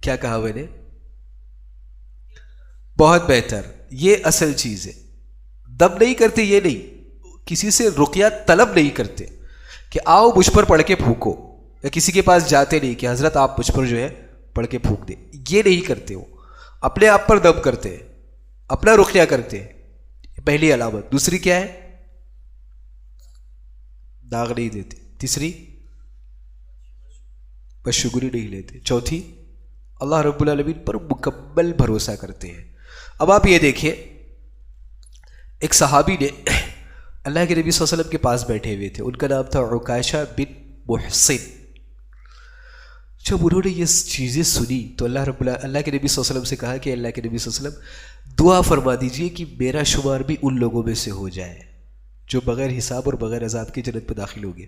کیا کہا میں نے؟ بہت بہتر, یہ اصل چیز ہے. دم نہیں کرتے, یہ نہیں, کسی سے رقیہ طلب نہیں کرتے کہ آؤ مجھ پر پڑھ کے پھونکو, یا کسی کے پاس جاتے نہیں کہ حضرت آپ مجھ پر جو ہے پڑھ کے پھونک دیں, یہ نہیں کرتے. وہ اپنے آپ پر دم کرتے ہیں, اپنا رقیہ کرتے ہیں. پہلی علامت. دوسری کیا ہے؟ داغ نہیں دیتے. تیسری بدشگونی نہیں لیتے. چوتھی اللہ رب العالمین پر مکمل بھروسہ کرتے ہیں. اب آپ یہ دیکھیں, ایک صحابی نے اللہ کے نبی صلی اللہ علیہ وسلم کے پاس بیٹھے ہوئے تھے, ان کا نام تھا عکاشہ بن محصن. جب انہوں نے یہ چیزیں سنی تو اللہ کے نبی صلی اللہ علیہ وسلم سے کہا کہ اللہ کے نبی صلی اللہ علیہ وسلم دعا فرما دیجئے کہ میرا شمار بھی ان لوگوں میں سے ہو جائے جو بغیر حساب اور بغیر عذاب کی جنت میں داخل ہو گئے.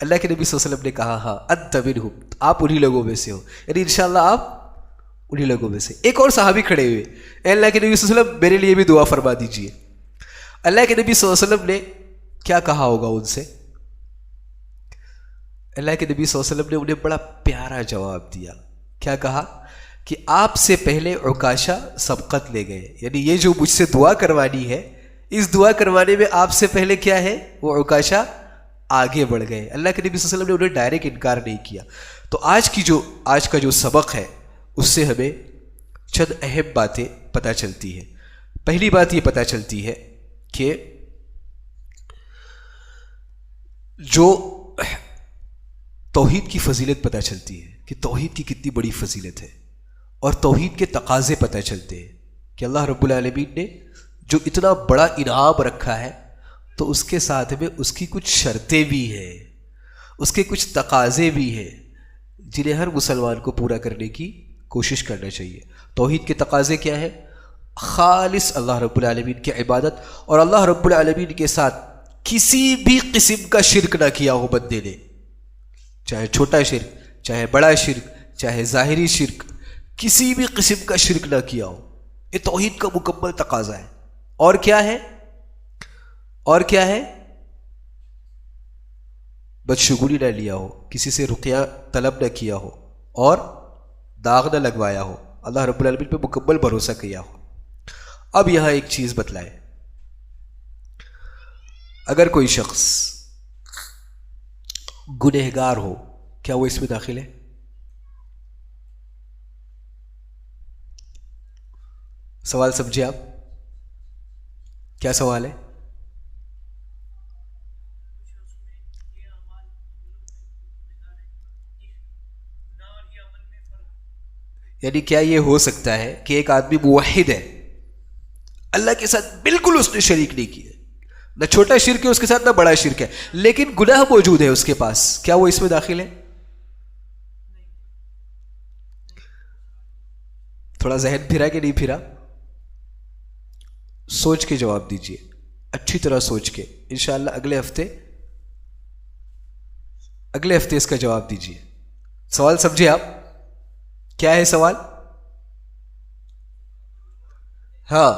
اللہ کے نبی صلی اللہ علیہ وسلم نے کہا ہاں انت منہم, آپ انہی لوگوں میں سے ہو, یعنی انشاءاللہ آپ انہی لوگوں میں سے. ایک اور صحابی کھڑے ہوئے, اے اللہ کے نبی صلی اللہ علیہ وسلم میرے لیے بھی دعا فرما دیجئے. اللہ کے نبی صلی اللہ علیہ وسلم نے کیا کہا ہوگا ان سے؟ اللہ کے نبی صلی اللہ علیہ وسلم نے انہیں بڑا پیارا جواب دیا. کیا کہا؟ کہ آپ سے پہلے عکاشہ سبقت لے گئے, یعنی یہ جو مجھ سے دعا کروانی ہے, اس دعا کروانے میں آپ سے پہلے کیا ہے, وہ عکاشہ آگے بڑھ گئے. اللہ کے نبی صلی اللہ علیہ وسلم نے انہیں ڈائریکٹ انکار نہیں کیا. تو آج کا جو سبق ہے اس سے ہمیں چند اہم باتیں پتہ چلتی ہیں. پہلی بات یہ پتہ چلتی ہے کہ جو توحید کی فضیلت پتہ چلتی ہے کہ توحید کی کتنی بڑی فضیلت ہے, اور توحید کے تقاضے پتہ چلتے ہیں کہ اللہ رب العالمین نے جو اتنا بڑا انعام رکھا ہے تو اس کے ساتھ میں اس کی کچھ شرطیں بھی ہیں, اس کے کچھ تقاضے بھی ہیں جنہیں ہر مسلمان کو پورا کرنے کی کوشش کرنا چاہیے. توحید کے تقاضے کیا ہیں؟ خالص اللہ رب العالمین کی عبادت, اور اللہ رب العالمین کے ساتھ کسی بھی قسم کا شرک نہ کیا ہو بندے نے, چاہے چھوٹا شرک, چاہے بڑا شرک, چاہے ظاہری شرک, کسی بھی قسم کا شرک نہ کیا ہو. یہ توحید کا مکمل تقاضا ہے. اور کیا ہے؟ اور کیا ہے؟ بدشگونی نہ لیا ہو, کسی سے رقیہ طلب نہ کیا ہو, اور داغ نہ لگوایا ہو, اللہ رب العالمین پہ مکمل بھروسہ کیا ہو. اب یہاں ایک چیز بتلائے, اگر کوئی شخص گنہگار ہو, کیا وہ اس میں داخل ہے؟ سوال سمجھے آپ؟ کیا سوال ہے؟ یعنی کیا یہ ہو سکتا ہے کہ ایک آدمی موحد ہے، اللہ کے ساتھ بالکل اس نے شریک نہیں کیا، نہ چھوٹا شرک ہے اس کے ساتھ نہ بڑا شرک ہے، لیکن گناہ موجود ہے اس کے پاس، کیا وہ اس میں داخل ہے؟ تھوڑا ذہن پھرا کہ نہیں پھرا؟ سوچ کے جواب دیجئے، اچھی طرح سوچ کے، انشاءاللہ اگلے ہفتے اس کا جواب دیجئے۔ سوال سمجھے آپ؟ کیا ہے سوال؟ ہاں،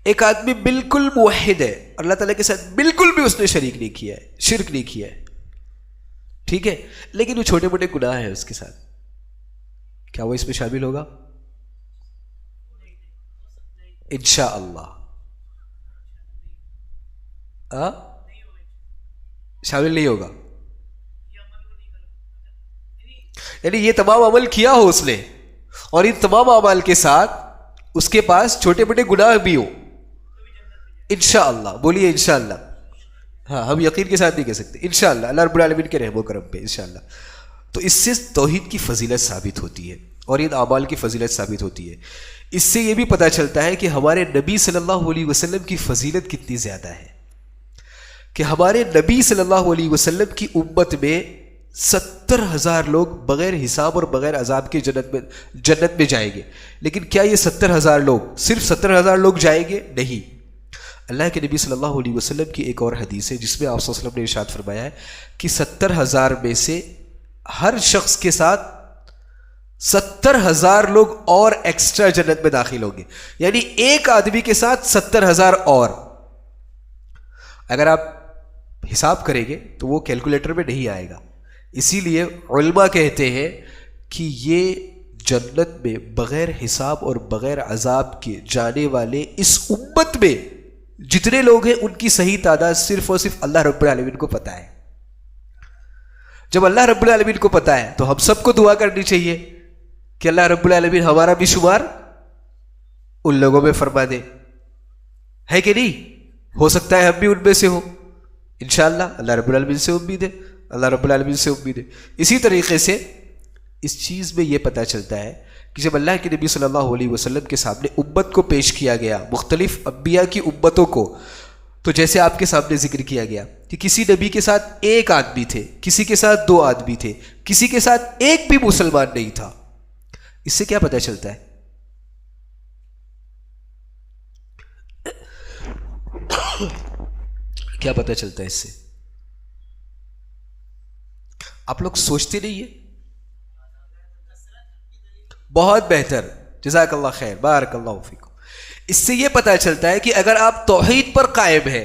ایک آدمی بالکل موحد ہے، اللہ تعالیٰ کے ساتھ بالکل بھی اس نے شریک نہیں کیا ہے، شرک نہیں کیا ہے، ٹھیک ہے، لیکن وہ چھوٹے موٹے گناہ ہیں اس کے ساتھ، کیا وہ اس میں شامل ہوگا؟ انشاءاللہ شامل نہیں ہوگا، یعنی یہ تمام عمل کیا ہو اس نے، اور ان تمام اعمال کے ساتھ اس کے پاس چھوٹے موٹے گناہ بھی ہو، انشاءاللہ، بولیے انشاءاللہ۔ ہاں، ہم یقین کے ساتھ نہیں کہہ سکتے، انشاءاللہ، اللہ رب العالمین کے رحم و کرم پہ انشاءاللہ۔ تو اس سے توحید کی فضیلت ثابت ہوتی ہے اور ان اعمال کی فضیلت ثابت ہوتی ہے۔ اس سے یہ بھی پتہ چلتا ہے کہ ہمارے نبی صلی اللہ علیہ وسلم کی فضیلت کتنی زیادہ ہے، کہ ہمارے نبی صلی اللہ علیہ وسلم کی امت میں 70,000 لوگ بغیر حساب اور بغیر عذاب کے جنت میں جائیں گے، لیکن کیا یہ 70,000 لوگ صرف 70,000 لوگ جائیں گے؟ نہیں، اللہ کے نبی صلی اللہ علیہ وسلم کی ایک اور حدیث ہے جس میں آپ صلی اللہ علیہ وسلم نے ارشاد فرمایا ہے کہ 70,000 میں سے ہر شخص کے ساتھ 70,000 لوگ اور ایکسٹرا جنت میں داخل ہوں گے، یعنی ایک آدمی کے ساتھ 70,000 اور۔ اگر آپ حساب کریں گے تو وہ کیلکولیٹر میں نہیں آئے گا، اسی لیے علماء کہتے ہیں کہ یہ جنت میں بغیر حساب اور بغیر عذاب کے جانے والے اس امت میں جتنے لوگ ہیں ان کی صحیح تعداد صرف اور صرف اللہ رب العالمین کو پتہ ہے۔ جب اللہ رب العالمین کو پتہ ہے تو ہم سب کو دعا کرنی چاہیے کہ اللہ رب العالمین ہمارا بھی شمار ان لوگوں میں فرما دے، ہے کہ نہیں؟ ہو سکتا ہے ہم بھی ان میں سے ہو، انشاءاللہ، اللہ رب العالمین سے امید ہے، اللہ رب العالمین سے امید ہے۔ اسی طریقے سے اس چیز میں یہ پتہ چلتا ہے کہ جب اللہ کے نبی صلی اللہ علیہ وسلم کے سامنے امت کو پیش کیا گیا، مختلف انبیاء کی امتوں کو، تو جیسے آپ کے سامنے ذکر کیا گیا کہ کسی نبی کے ساتھ ایک آدمی تھے، کسی کے ساتھ 2 آدمی تھے، کسی کے ساتھ ایک بھی مسلمان نہیں تھا۔ اس سے کیا پتہ چلتا ہے؟ کیا پتہ چلتا ہے اس سے؟ آپ لوگ سوچتے نہیں ہیں؟ بہت بہتر، جزاک اللہ خیر، بارک اللہ فیکم۔ اس سے یہ پتہ چلتا ہے کہ اگر آپ توحید پر قائم ہیں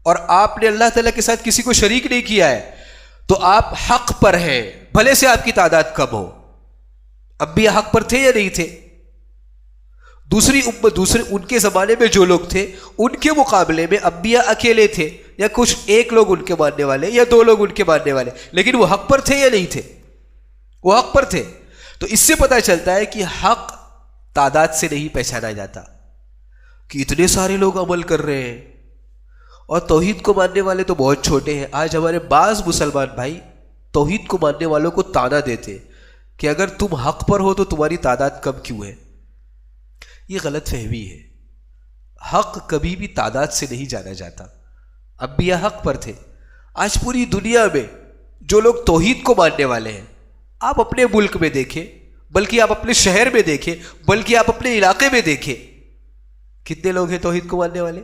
اور آپ نے اللہ تعالیٰ کے ساتھ کسی کو شریک نہیں کیا ہے تو آپ حق پر ہیں، بھلے سے آپ کی تعداد کم ہو۔ انبیاء حق پر تھے یا نہیں تھے؟ دوسرے ان کے زمانے میں جو لوگ تھے ان کے مقابلے میں انبیاء اکیلے تھے، یا کچھ ایک لوگ ان کے ماننے والے یا 2 لوگ ان کے ماننے والے، لیکن وہ حق پر تھے یا نہیں تھے؟ وہ حق پر تھے۔ تو اس سے پتہ چلتا ہے کہ حق تعداد سے نہیں پہچانا جاتا، کہ اتنے سارے لوگ عمل کر رہے ہیں اور توحید کو ماننے والے تو بہت چھوٹے ہیں۔ آج ہمارے بعض مسلمان بھائی توحید کو ماننے والوں کو تانا دیتے کہ اگر تم حق پر ہو تو تمہاری تعداد کم کیوں ہے؟ یہ غلط فہمی ہے۔ حق کبھی بھی تعداد سے نہیں جانا جاتا۔ انبیاء حق پر تھے۔ آج پوری دنیا میں جو لوگ توحید کو ماننے والے ہیں، آپ اپنے ملک میں دیکھیں، بلکہ آپ اپنے شہر میں دیکھیں، بلکہ آپ اپنے علاقے میں دیکھیں، کتنے لوگ ہیں توحید کو ماننے والے؟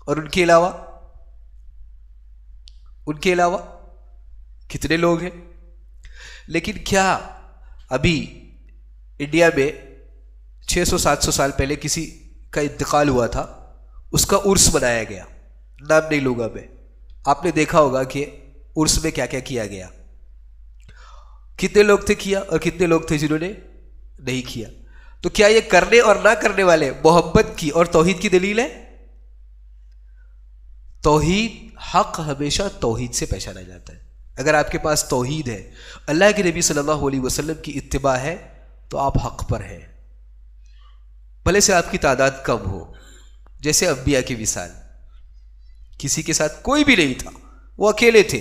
اور ان کے علاوہ کتنے لوگ ہیں؟ لیکن کیا ابھی انڈیا میں 600-700 سال پہلے کسی کا انتقال ہوا تھا، اس کا عرس منایا گیا، نام نہیں لوں گا میں، آپ نے دیکھا ہوگا کہ عرس میں کیا کیا کیا گیا، کتنے لوگ تھے کیا اور کتنے لوگ تھے جنہوں نے نہیں کیا؟ تو کیا یہ کرنے اور نہ کرنے والے محبت کی اور توحید کی دلیل ہے؟ توحید، حق ہمیشہ توحید سے پہچانا جاتا ہے۔ اگر آپ کے پاس توحید ہے، اللہ کے نبی صلی اللہ علیہ وسلم کی اتباع ہے، تو آپ حق پر ہیں، بھلے سے آپ کی تعداد کم ہو۔ جیسے انبیاء کی مثال، کسی کے ساتھ کوئی بھی نہیں تھا، وہ اکیلے تھے،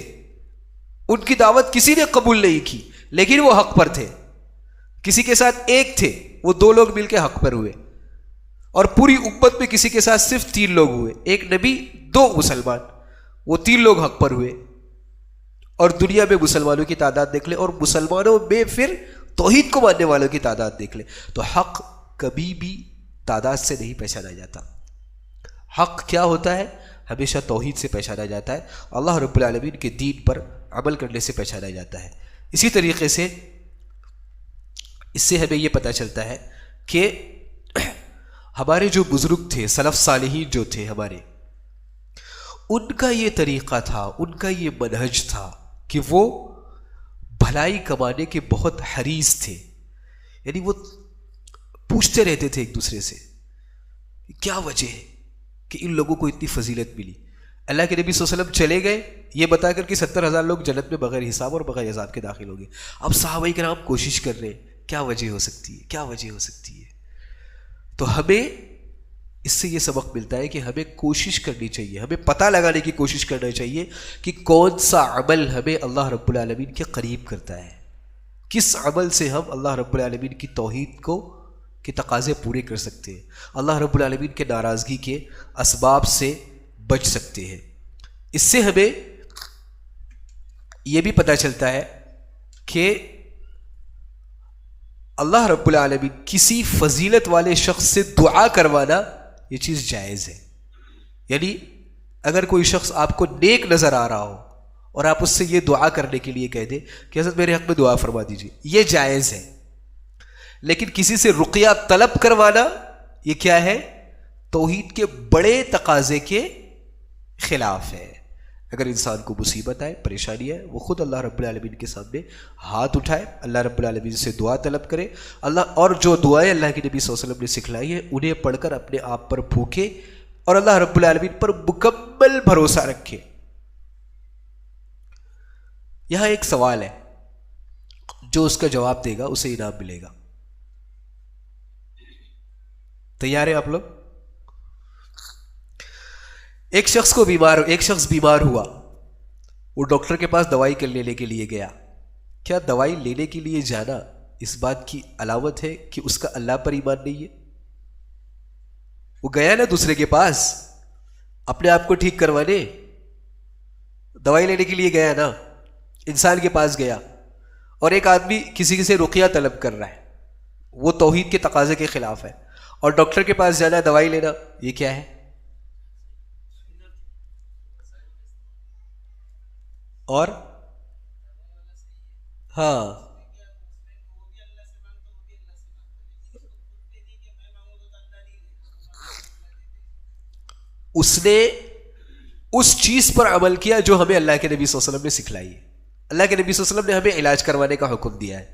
ان کی دعوت کسی نے قبول نہیں کی، لیکن وہ حق پر تھے. کسی کے ساتھ ایک تھے, وہ 2 لوگ مل کے حق پر ہوئے. اور پوری امت میں کسی کے ساتھ صرف 3 لوگ ہوئے, ایک نبی 2 مسلمان, وہ 3 لوگ حق پر ہوئے. اور دنیا میں مسلمانوں کی تعداد دیکھ لے, اور مسلمانوں میں پھر توحید کو ماننے والوں کی تعداد دیکھ لے, تو حق کبھی بھی تعداد سے نہیں پہچانا جاتا. حق کیا ہوتا ہے؟ ہمیشہ توحید سے پہچانا جاتا ہے, اللہ رب العالمین کے دین پر عمل کرنے سے پہچانا جاتا ہے. اسی طریقے سے اس سے ہمیں یہ پتہ چلتا ہے کہ ہمارے جو بزرگ تھے, سلف صالحین جو تھے ہمارے, ان کا یہ طریقہ تھا, ان کا یہ منہج تھا کہ وہ بھلائی کمانے کے بہت حریص تھے. یعنی وہ پوچھتے رہتے تھے ایک دوسرے سے کیا وجہ ہے کہ ان لوگوں کو اتنی فضیلت ملی. اللہ کے نبی صلی اللہ علیہ وسلم چلے گئے یہ بتا کر کہ 70,000 لوگ جنت میں بغیر حساب اور بغیر عذاب کے داخل ہو گئے. اب صحابہ کرام کوشش کر رہے ہیں کیا وجہ ہو سکتی ہے, کیا وجہ ہو سکتی ہے. تو ہمیں اس سے یہ سبق ملتا ہے کہ ہمیں کوشش کرنی چاہیے, ہمیں پتہ لگانے کی کوشش کرنا چاہیے کہ کون سا عمل ہمیں اللہ رب العالمین کے قریب کرتا ہے, کس عمل سے ہم اللہ رب العالمین کی توحید کے تقاضے پورے کر سکتے ہیں, اللہ رب العالمین کے ناراضگی کے اسباب سے بچ سکتے ہیں. اس سے ہمیں یہ بھی پتہ چلتا ہے کہ اللہ رب العالمین کسی فضیلت والے شخص سے دعا کروانا یہ چیز جائز ہے. یعنی اگر کوئی شخص آپ کو نیک نظر آ رہا ہو اور آپ اس سے یہ دعا کرنے کے لیے کہہ دیں کہ حضرت میرے حق میں دعا فرما دیجیے, یہ جائز ہے. لیکن کسی سے رقیہ طلب کروانا یہ کیا ہے؟ توحید کے بڑے تقاضے کے خلاف ہے. اگر انسان کو مصیبت آئے, پریشانی ہے, وہ خود اللہ رب العالمین کے سامنے ہاتھ اٹھائے, اللہ رب العالمین سے دعا طلب کرے, اور جو دعائیں اللہ کے نبی صلی اللہ علیہ وسلم نے سکھلائی ہیں انہیں پڑھ کر اپنے آپ پر پھونکے اور اللہ رب العالمین پر مکمل بھروسہ رکھے. یہاں ایک سوال ہے, جو اس کا جواب دے گا اسے انعام ملے گا. تیار ہیں آپ لوگ؟ ایک شخص بیمار ہوا, وہ ڈاکٹر کے پاس دوائی لینے کے لیے گیا. کیا دوائی لینے کے لیے جانا اس بات کی علامت ہے کہ اس کا اللہ پر ایمان نہیں ہے؟ وہ گیا نا دوسرے کے پاس اپنے آپ کو ٹھیک کروانے, دوائی لینے کے لیے گیا نا, انسان کے پاس گیا, اور ایک آدمی کسی سے رقیہ طلب کر رہا ہے, وہ توحید کے تقاضے کے خلاف ہے. اور ڈاکٹر کے پاس جانا, دوائی لینا, یہ کیا ہے؟ اور ہاں, اس نے اس چیز پر عمل کیا جو ہمیں اللہ کے نبی صلی اللہ علیہ وسلم نے سکھلائی ہے. اللہ کے نبی صلی اللہ علیہ وسلم نے ہمیں علاج کروانے کا حکم دیا ہے,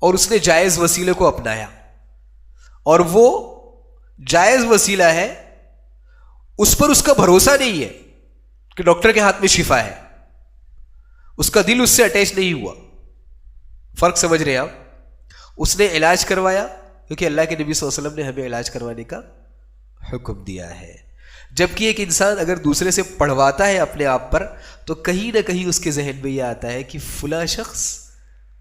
اور اس نے جائز وسیلے کو اپنایا, اور وہ جائز وسیلہ ہے, اس پر اس کا بھروسہ نہیں ہے کہ ڈاکٹر کے ہاتھ میں شفا ہے, اس کا دل اس سے اٹیچ نہیں ہوا. فرق سمجھ رہے ہیں آپ؟ اس نے علاج کروایا کیونکہ اللہ کے نبی صلی اللہ علیہ وسلم نے ہمیں علاج کروانے کا حکم دیا ہے. جبکہ ایک انسان اگر دوسرے سے پڑھواتا ہے اپنے آپ پر, تو کہیں نہ کہیں اس کے ذہن میں یہ آتا ہے کہ فلاں شخص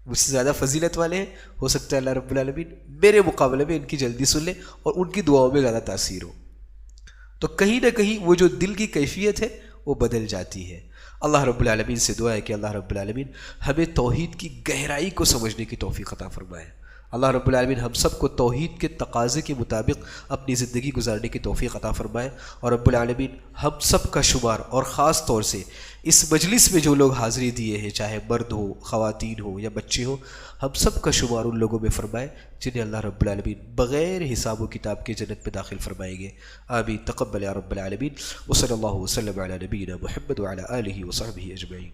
مجھ سے زیادہ فضیلت والے ہیں, ہو سکتا ہے اللہ رب العالمین میرے مقابلے میں ان کی جلدی سن لے اور ان کی دعاؤں میں زیادہ تاثیر ہو. تو کہیں نہ کہیں وہ جو دل کی کیفیت ہے وہ بدل جاتی ہے. اللہ رب العالمین سے دعا ہے کہ اللہ رب العالمین ہمیں توحید کی گہرائی کو سمجھنے کی توفیق عطا فرمائے. اللہ رب العالمین ہم سب کو توحید کے تقاضے کے مطابق اپنی زندگی گزارنے کی توفیق عطا فرمائے. اور رب العالمین ہم سب کا شمار, اور خاص طور سے اس مجلس میں جو لوگ حاضری دیے ہیں, چاہے مرد ہو, خواتین ہو یا بچے ہو, ہم سب کا شمار ان لوگوں میں فرمائے جنہیں اللہ رب العالمین بغیر حساب و کتاب کے جنت میں داخل فرمائیں گے. آمین. تقبل یا رب العالمین. وصلی اللہ وسلم علی نبینا محمد وعلی آلہ وصحبہ اجمعین.